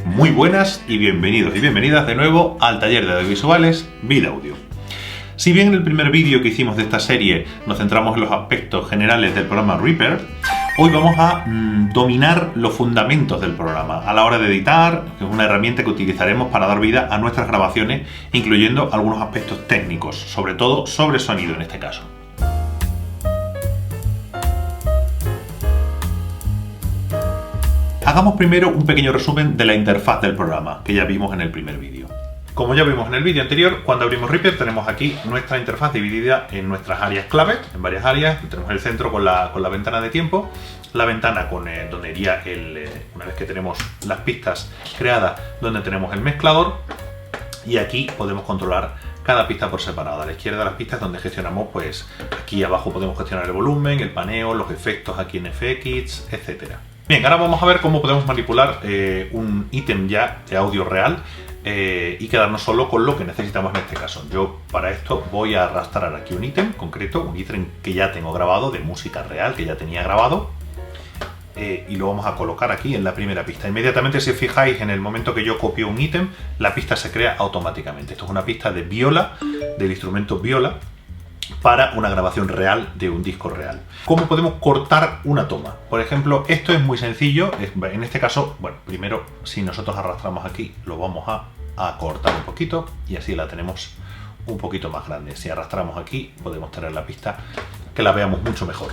Muy buenas y bienvenidos y bienvenidas de nuevo al taller de audiovisuales VidAudio. Si bien en el primer vídeo que hicimos de esta serie nos centramos en los aspectos generales del programa Reaper, hoy vamos a dominar los fundamentos del programa a la hora de editar, que es una herramienta que utilizaremos para dar vida a nuestras grabaciones, incluyendo algunos aspectos técnicos, sobre todo sobre sonido en este caso. Hagamos primero un pequeño resumen de la interfaz del programa, que ya vimos en el primer vídeo. Como ya vimos en el vídeo anterior, cuando abrimos Reaper tenemos aquí nuestra interfaz dividida en nuestras áreas clave, en varias áreas. Tenemos el centro con la ventana de tiempo, la ventana con donde iría una vez que tenemos las pistas creadas, donde tenemos el mezclador, y aquí podemos controlar cada pista por separado. A la izquierda las pistas donde gestionamos, pues aquí abajo podemos gestionar el volumen, el paneo, los efectos aquí en FX, etcétera. Bien, ahora vamos a ver cómo podemos manipular un ítem ya de audio real y quedarnos solo con lo que necesitamos en este caso. Yo para esto voy a arrastrar aquí un ítem concreto, un ítem que ya tengo grabado, de música real, que ya tenía grabado, y lo vamos a colocar aquí en la primera pista. Inmediatamente, si os fijáis, en el momento que yo copio un ítem, la pista se crea automáticamente. Esto es una pista de viola, del instrumento viola, para una grabación real de un disco real. ¿Cómo podemos cortar una toma? Por ejemplo, esto es muy sencillo. En este caso, bueno, primero, si nosotros arrastramos aquí, lo vamos a cortar un poquito y así la tenemos un poquito más grande. Si arrastramos aquí, podemos tener la pista que la veamos mucho mejor.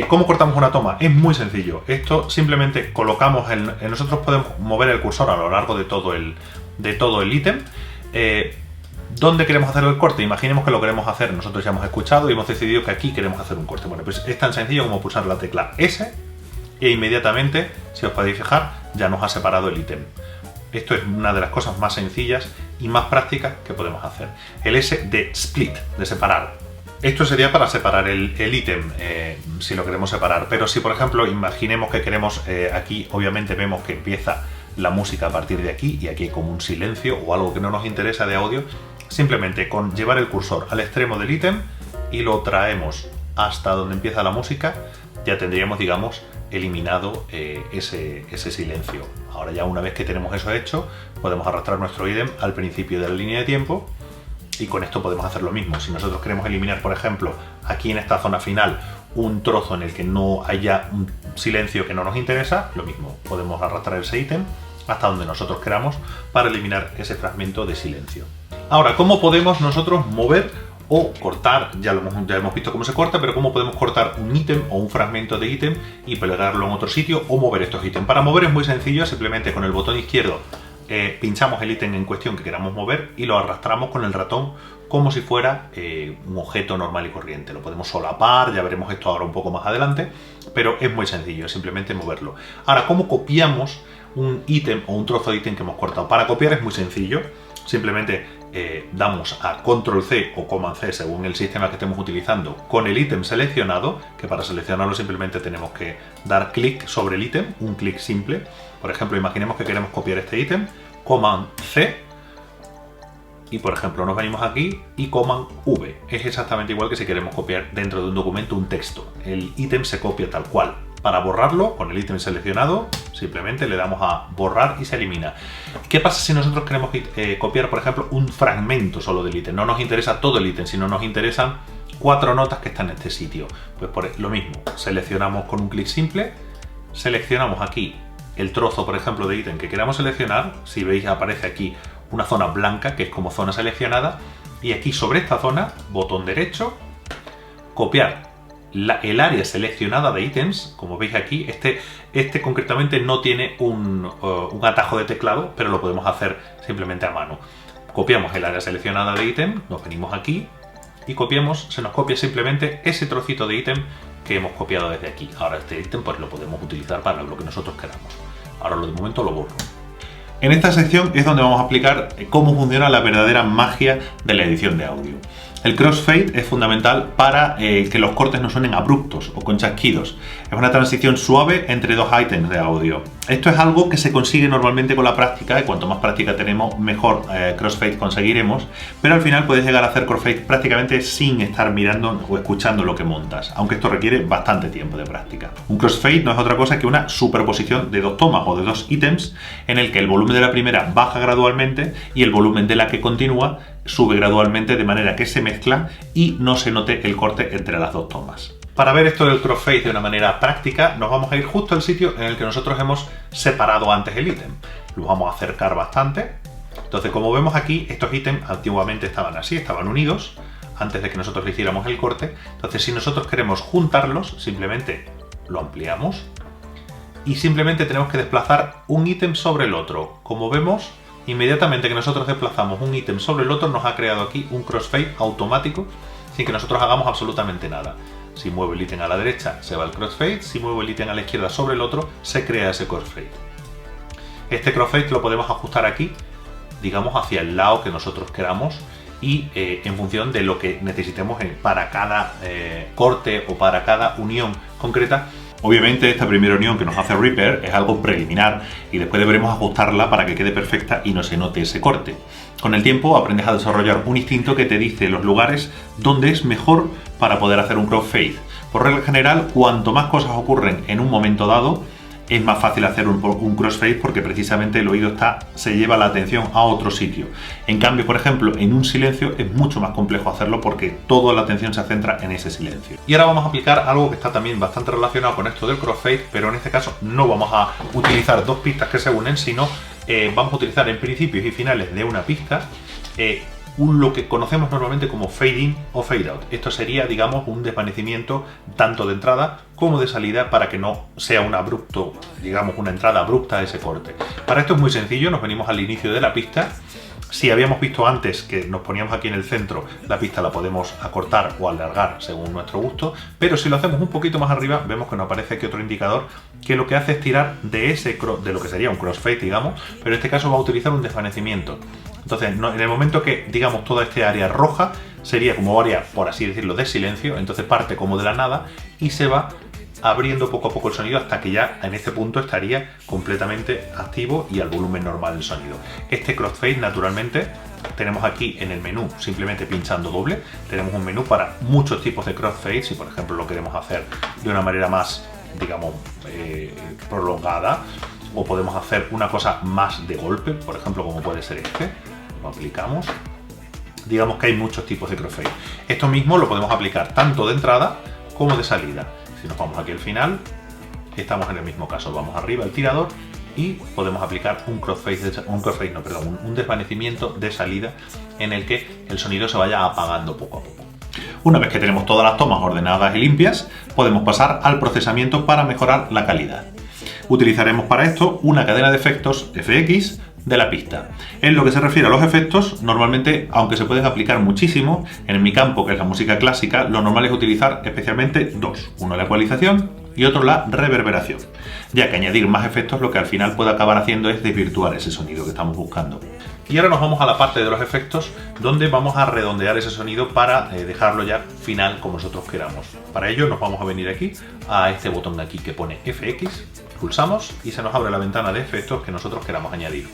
¿Cómo cortamos una toma? Es muy sencillo. Esto simplemente colocamos nosotros podemos mover el cursor a lo largo de todo el ítem. ¿Dónde queremos hacer el corte? Imaginemos que lo queremos hacer, nosotros ya hemos escuchado y hemos decidido que aquí queremos hacer un corte. Bueno, pues es tan sencillo como pulsar la tecla S e inmediatamente, si os podéis fijar, ya nos ha separado el ítem. Esto es una de las cosas más sencillas y más prácticas que podemos hacer. El S de split, de separar. Esto sería para separar el ítem, si lo queremos separar. Pero si, por ejemplo, imaginemos que queremos, aquí obviamente vemos que empieza la música a partir de aquí y aquí hay como un silencio o algo que no nos interesa de audio. Simplemente con llevar el cursor al extremo del ítem y lo traemos hasta donde empieza la música, ya tendríamos, digamos, eliminado ese silencio. Ahora ya una vez que tenemos eso hecho, podemos arrastrar nuestro ítem al principio de la línea de tiempo y con esto podemos hacer lo mismo. Si nosotros queremos eliminar, por ejemplo, aquí en esta zona final, un trozo en el que no haya un silencio que no nos interesa, lo mismo, podemos arrastrar ese ítem hasta donde nosotros queramos para eliminar ese fragmento de silencio. Ahora, ¿cómo podemos nosotros mover o cortar? Ya hemos visto cómo se corta, pero ¿cómo podemos cortar un ítem o un fragmento de ítem y pegarlo en otro sitio o mover estos ítems? Para mover es muy sencillo, simplemente con el botón izquierdo pinchamos el ítem en cuestión que queramos mover y lo arrastramos con el ratón como si fuera un objeto normal y corriente. Lo podemos solapar, ya veremos esto ahora un poco más adelante, pero es muy sencillo, simplemente moverlo. Ahora, ¿cómo copiamos un ítem o un trozo de ítem que hemos cortado? Para copiar es muy sencillo, simplemente damos a Control C o Command C según el sistema que estemos utilizando con el ítem seleccionado, que para seleccionarlo simplemente tenemos que dar clic sobre el ítem, un clic simple. Por ejemplo, imaginemos que queremos copiar este ítem, Command C, y por ejemplo nos venimos aquí y Command V. Es exactamente igual que si queremos copiar dentro de un documento un texto. El ítem se copia tal cual. Para borrarlo, con el ítem seleccionado, simplemente le damos a borrar y se elimina. ¿Qué pasa si nosotros queremos copiar, por ejemplo, un fragmento solo del ítem? No nos interesa todo el ítem, sino nos interesan 4 notas que están en este sitio. Pues por lo mismo, seleccionamos con un clic simple, seleccionamos aquí el trozo, por ejemplo, de ítem que queramos seleccionar. Si veis, aparece aquí una zona blanca, que es como zona seleccionada, y aquí sobre esta zona, botón derecho, copiar el área seleccionada de ítems. Como veis aquí, este concretamente no tiene un atajo de teclado, pero lo podemos hacer simplemente a mano. Copiamos el área seleccionada de ítem, nos venimos aquí y se nos copia simplemente ese trocito de ítem que hemos copiado desde aquí. Ahora este ítem pues lo podemos utilizar para lo que nosotros queramos. Ahora de momento lo borro. En esta sección es donde vamos a explicar cómo funciona la verdadera magia de la edición de audio. El crossfade es fundamental para que los cortes no suenen abruptos o con chasquidos. Es una transición suave entre dos ítems de audio. Esto es algo que se consigue normalmente con la práctica, y cuanto más práctica tenemos, mejor crossfade conseguiremos, pero al final puedes llegar a hacer crossfade prácticamente sin estar mirando o escuchando lo que montas, aunque esto requiere bastante tiempo de práctica. Un crossfade no es otra cosa que una superposición de dos tomas o de dos ítems en el que el volumen de la primera baja gradualmente y el volumen de la que continúa sube gradualmente, de manera que se mezcla y no se note el corte entre las dos tomas. Para ver esto del crossfade de una manera práctica, nos vamos a ir justo al sitio en el que nosotros hemos separado antes el ítem. Lo vamos a acercar bastante. Entonces, como vemos aquí, estos ítems antiguamente estaban así, estaban unidos, antes de que nosotros le hiciéramos el corte. Entonces, si nosotros queremos juntarlos, simplemente lo ampliamos y simplemente tenemos que desplazar un ítem sobre el otro. Como vemos, inmediatamente que nosotros desplazamos un ítem sobre el otro, nos ha creado aquí un crossfade automático sin que nosotros hagamos absolutamente nada. Si muevo el ítem a la derecha, se va el crossfade. Si muevo el ítem a la izquierda sobre el otro, se crea ese crossfade. Este crossfade lo podemos ajustar aquí, digamos, hacia el lado que nosotros queramos y en función de lo que necesitemos para cada corte o para cada unión concreta. Obviamente esta primera unión que nos hace Reaper es algo preliminar y después deberemos ajustarla para que quede perfecta y no se note ese corte. Con el tiempo aprendes a desarrollar un instinto que te dice los lugares donde es mejor para poder hacer un crossfade. Por regla general, cuanto más cosas ocurren en un momento dado, es más fácil hacer un crossfade porque precisamente el oído se lleva la atención a otro sitio. En cambio, por ejemplo, en un silencio es mucho más complejo hacerlo porque toda la atención se centra en ese silencio. Y ahora vamos a aplicar algo que está también bastante relacionado con esto del crossfade, pero en este caso no vamos a utilizar dos pistas que se unen, sino vamos a utilizar en principios y finales de una pista lo que conocemos normalmente como fade in o fade out. Esto sería, digamos, un desvanecimiento tanto de entrada como de salida para que no sea un abrupto, digamos, una entrada abrupta a ese corte. Para esto es muy sencillo, nos venimos al inicio de la pista. Si habíamos visto antes que nos poníamos aquí en el centro, la pista la podemos acortar o alargar según nuestro gusto, pero si lo hacemos un poquito más arriba, vemos que nos aparece aquí otro indicador que lo que hace es tirar de lo que sería un crossfade, digamos, pero en este caso va a utilizar un desvanecimiento. Entonces, en el momento que, digamos, toda esta área roja sería como área, por así decirlo, de silencio, entonces parte como de la nada y se va abriendo poco a poco el sonido hasta que ya en este punto estaría completamente activo y al volumen normal del sonido. Este crossfade, naturalmente, tenemos aquí en el menú, simplemente pinchando doble, tenemos un menú para muchos tipos de crossfades. Si por ejemplo lo queremos hacer de una manera más, digamos, prolongada, o podemos hacer una cosa más de golpe, por ejemplo, como puede ser este, lo aplicamos. Digamos que hay muchos tipos de crossfade. Esto mismo lo podemos aplicar tanto de entrada como de salida. Si nos vamos aquí al final, estamos en el mismo caso, vamos arriba al tirador y podemos aplicar un desvanecimiento de salida en el que el sonido se vaya apagando poco a poco. Una vez que tenemos todas las tomas ordenadas y limpias, podemos pasar al procesamiento para mejorar la calidad. Utilizaremos para esto una cadena de efectos FX de la pista. En lo que se refiere a los efectos, normalmente, aunque se pueden aplicar muchísimo, en mi campo, que es la música clásica, lo normal es utilizar especialmente dos. Uno la ecualización y otro la reverberación, ya que añadir más efectos lo que al final puede acabar haciendo es desvirtuar ese sonido que estamos buscando. Y ahora nos vamos a la parte de los efectos, donde vamos a redondear ese sonido para dejarlo ya final como nosotros queramos. Para ello nos vamos a venir aquí a este botón de aquí que pone FX, pulsamos y se nos abre la ventana de efectos que nosotros queramos añadir.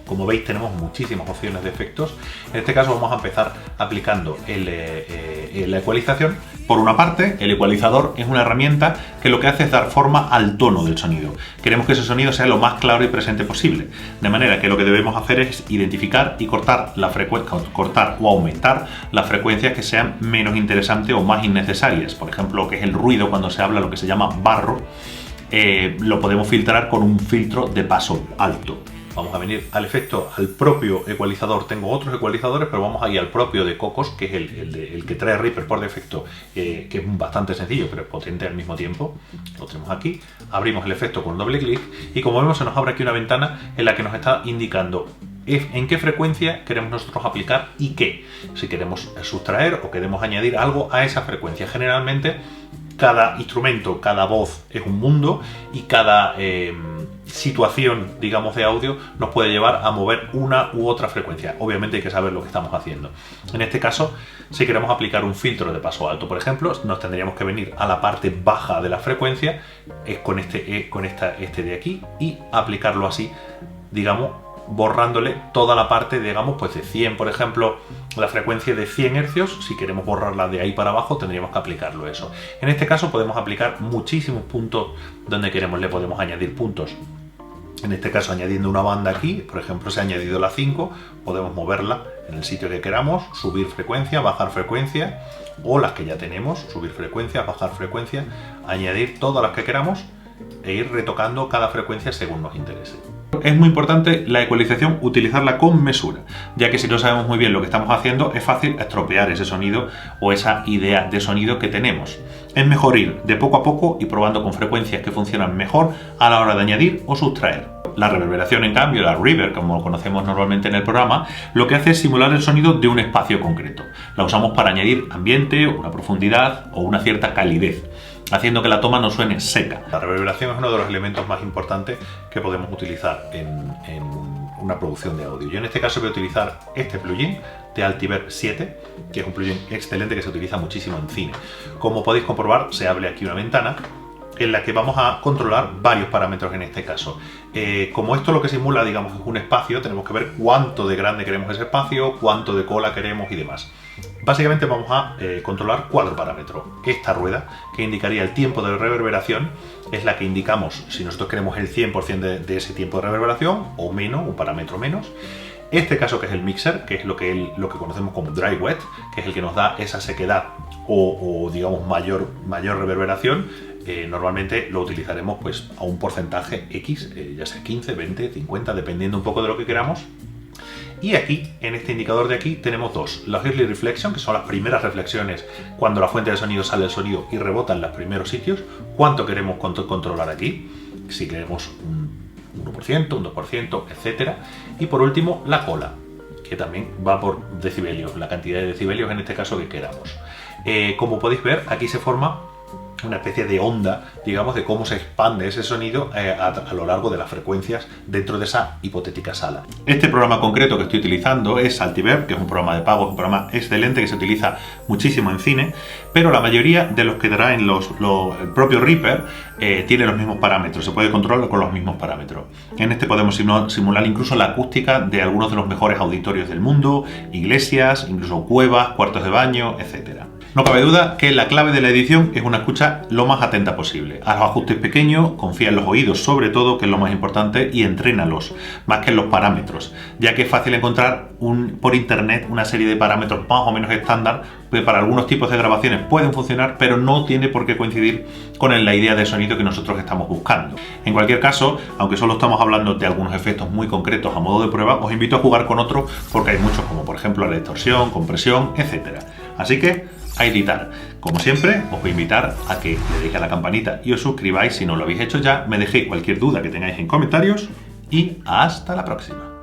Como veis, tenemos muchísimas opciones de efectos. En este caso vamos a empezar aplicando la ecualización. Por una parte, el ecualizador es una herramienta que lo que hace es dar forma al tono del sonido. Queremos que ese sonido sea lo más claro y presente posible, de manera que lo que debemos hacer es identificar y cortar o aumentar las frecuencias que sean menos interesantes o más innecesarias. Por ejemplo, lo que es el ruido cuando se habla, lo que se llama barro, lo podemos filtrar con un filtro de paso alto. Vamos a venir al efecto, al propio ecualizador. Tengo otros ecualizadores, pero vamos a ir al propio de Cocos, que es el que trae Reaper por defecto, que es bastante sencillo, pero potente al mismo tiempo. Lo tenemos aquí, abrimos el efecto con doble clic y como vemos se nos abre aquí una ventana en la que nos está indicando en qué frecuencia queremos nosotros aplicar y qué. Si queremos sustraer o queremos añadir algo a esa frecuencia. Generalmente cada instrumento, cada voz es un mundo y cada situación, digamos, de audio nos puede llevar a mover una u otra frecuencia. Obviamente hay que saber lo que estamos haciendo. En este caso, si queremos aplicar un filtro de paso alto, por ejemplo, nos tendríamos que venir a la parte baja de la frecuencia, con este de aquí, y aplicarlo así, digamos, borrándole toda la parte, digamos, pues de 100, por ejemplo, la frecuencia de 100 Hz, si queremos borrarla de ahí para abajo, tendríamos que aplicarlo eso. En este caso podemos aplicar muchísimos puntos donde queremos, le podemos añadir puntos. En este caso, añadiendo una banda aquí, por ejemplo, se ha añadido la 5, podemos moverla en el sitio que queramos, subir frecuencia, bajar frecuencia, o las que ya tenemos, subir frecuencia, bajar frecuencia, añadir todas las que queramos e ir retocando cada frecuencia según nos interese. Es muy importante la ecualización, utilizarla con mesura, ya que si no sabemos muy bien lo que estamos haciendo, es fácil estropear ese sonido o esa idea de sonido que tenemos. Es mejor ir de poco a poco y probando con frecuencias que funcionan mejor a la hora de añadir o sustraer. La reverberación, en cambio, la reverb, como lo conocemos normalmente en el programa, lo que hace es simular el sonido de un espacio concreto. La usamos para añadir ambiente, una profundidad o una cierta calidez, haciendo que la toma no suene seca. La reverberación es uno de los elementos más importantes que podemos utilizar en una producción de audio. Yo en este caso voy a utilizar este plugin de Altiverb 7, que es un plugin excelente que se utiliza muchísimo en cine. Como podéis comprobar, se abre aquí una ventana en la que vamos a controlar varios parámetros en este caso. Como esto lo que simula, digamos, es un espacio, tenemos que ver cuánto de grande queremos ese espacio, cuánto de cola queremos y demás. Básicamente vamos a controlar 4 parámetros. Esta rueda, que indicaría el tiempo de reverberación, es la que indicamos si nosotros queremos el 100% de ese tiempo de reverberación, o menos, un parámetro menos. Este caso, que es el mixer, que es lo que conocemos como dry wet, que es el que nos da esa sequedad o digamos mayor reverberación. Normalmente lo utilizaremos pues a un porcentaje X, ya sea 15, 20, 50, dependiendo un poco de lo que queramos. Y aquí, en este indicador de aquí, tenemos dos. La Early Reflection, que son las primeras reflexiones cuando la fuente de sonido sale del sonido y rebota en los primeros sitios. ¿Cuánto queremos controlar aquí? Si queremos un 1%, un 2%, etcétera. Y por último, la cola, que también va por decibelios, la cantidad de decibelios en este caso que queramos. Como podéis ver, aquí se forma una especie de onda, digamos, de cómo se expande ese sonido a lo largo de las frecuencias dentro de esa hipotética sala. Este programa concreto que estoy utilizando es Altiverb, que es un programa de pago, es un programa excelente que se utiliza muchísimo en cine, pero la mayoría de los que traen el propio Reaper tiene los mismos parámetros, se puede controlar con los mismos parámetros. En este podemos simular incluso la acústica de algunos de los mejores auditorios del mundo, iglesias, incluso cuevas, cuartos de baño, etcétera. No cabe duda que la clave de la edición es una escucha lo más atenta posible. Haz los ajustes pequeños, confía en los oídos sobre todo, que es lo más importante, y entrénalos, más que en los parámetros, ya que es fácil encontrar por internet una serie de parámetros más o menos estándar, que para algunos tipos de grabaciones pueden funcionar, pero no tiene por qué coincidir con la idea de sonido que nosotros estamos buscando. En cualquier caso, aunque solo estamos hablando de algunos efectos muy concretos a modo de prueba, os invito a jugar con otros porque hay muchos, como por ejemplo la distorsión, compresión, etcétera. Así que a editar. Como siempre, os voy a invitar a que le deis a la campanita y os suscribáis si no lo habéis hecho ya, me dejéis cualquier duda que tengáis en comentarios y hasta la próxima.